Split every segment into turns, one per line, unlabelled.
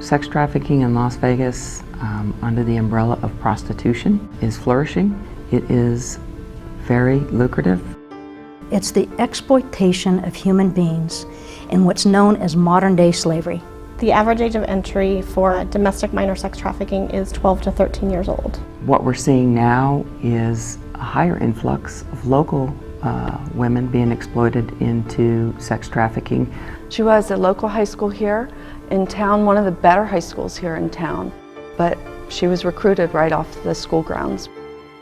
Sex trafficking in Las Vegas, under the umbrella of prostitution, is flourishing. It is very lucrative.
It's the exploitation of human beings in what's known as modern-day slavery.
The average age of entry for domestic minor sex trafficking is 12 to 13 years old.
What we're seeing now is a higher influx of local women being exploited into sex trafficking.
She was at a local high school here in town, one of the better high schools here in town, but she was recruited right off the school grounds.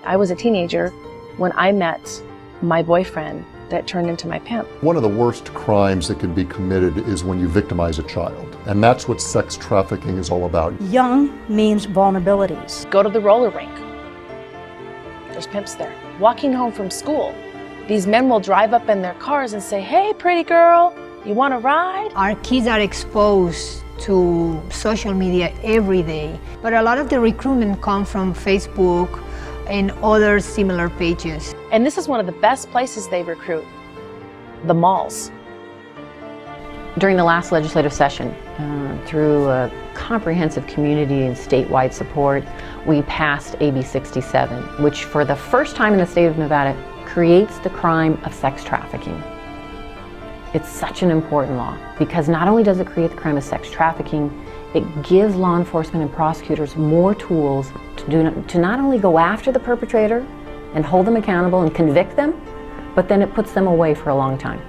I was a teenager when I met my boyfriend that turned into my pimp.
One of the worst crimes that can be committed is when you victimize a child, and that's what sex trafficking is all about.
Young means vulnerabilities.
Go to the roller rink. There's pimps there. Walking home from school, these men will drive up in their cars and say, "Hey, pretty girl, you want to ride?"
Our kids are exposed to social media every day, but a lot of the recruitment comes from Facebook and other similar pages.
And this is one of the best places they recruit, the malls.
During the last legislative session, through a comprehensive community and statewide support, we passed AB 67, which for the first time in the state of Nevada creates the crime of sex trafficking. It's such an important law because not only does it create the crime of sex trafficking, it gives law enforcement and prosecutors more tools to not only go after the perpetrator and hold them accountable and convict them, but then it puts them away for a long time.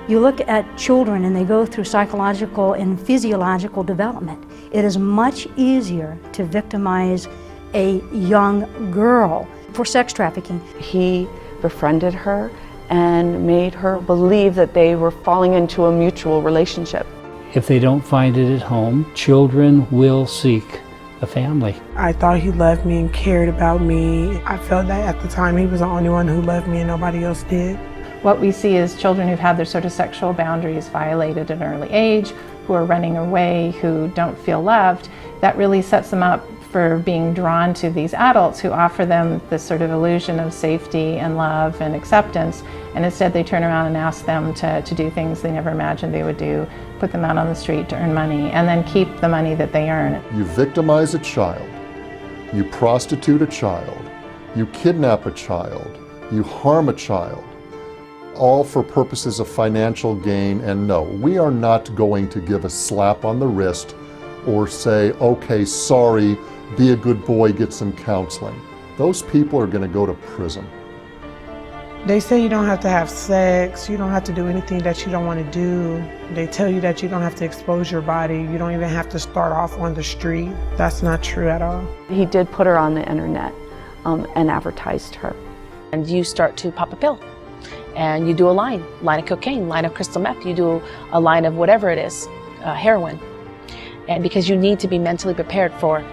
You look at children and they go through psychological and physiological development. It is much easier to victimize a young girl for sex trafficking.
He befriended her and made her believe that they were falling into a mutual relationship.
If they don't find it at home, children will seek a family.
I thought he loved me and cared about me. I felt that at the time he was the only one who loved me and nobody else did.
What we see is children who've had their sort of sexual boundaries violated at an early age, who are running away, who don't feel loved. That really sets them up for being drawn to these adults who offer them this sort of illusion of safety and love and acceptance, and instead they turn around and ask them to do things they never imagined they would do, put them out on the street to earn money, and then keep the money that they earn.
You victimize a child, you prostitute a child, you kidnap a child, you harm a child, all for purposes of financial gain. And no, we are not going to give a slap on the wrist or say, okay, sorry, be a good boy, get some counseling. Those people are going to go to prison.
They say you don't have to have sex, you don't have to do anything that you don't want to do. They tell you that you don't have to expose your body, you don't even have to start off on the street. That's not true at all.
He did put her on the internet and advertised her.
And you start to pop a pill. And you do a line of cocaine, line of crystal meth, you do a line of whatever it is, heroin. And because you need to be mentally prepared for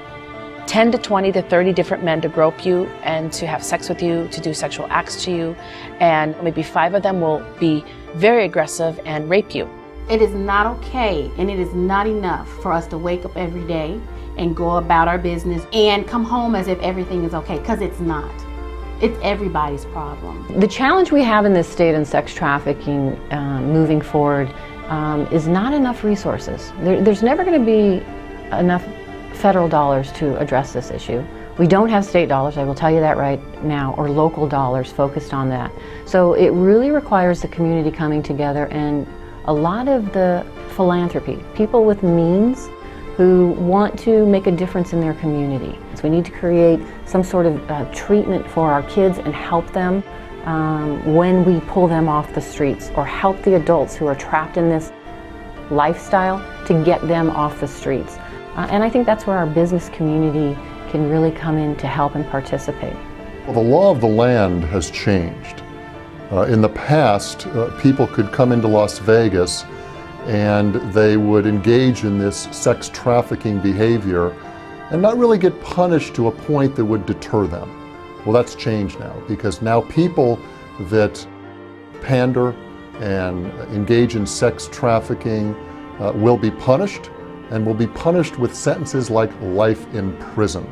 10 to 20 to 30 different men to grope you and to have sex with you, to do sexual acts to you, and maybe 5 of them will be very aggressive and rape you.
It is not okay, and it is not enough for us to wake up every day and go about our business and come home as if everything is okay, because it's not. It's everybody's problem.
The challenge we have in this state in sex trafficking moving forward is not enough resources. There's never going to be enough federal dollars to address this issue. We don't have state dollars, I will tell you that right now, or local dollars focused on that. So it really requires the community coming together and a lot of the philanthropy, people with means who want to make a difference in their community. So we need to create some sort of treatment for our kids and help them when we pull them off the streets, or help the adults who are trapped in this lifestyle to get them off the streets. And I think that's where our business community can really come in to help and participate.
Well, the law of the land has changed. In the past, people could come into Las Vegas and they would engage in this sex trafficking behavior and not really get punished to a point that would deter them. Well, that's changed now, because now people that pander and engage in sex trafficking will be punished, and will be punished with sentences like life in prison.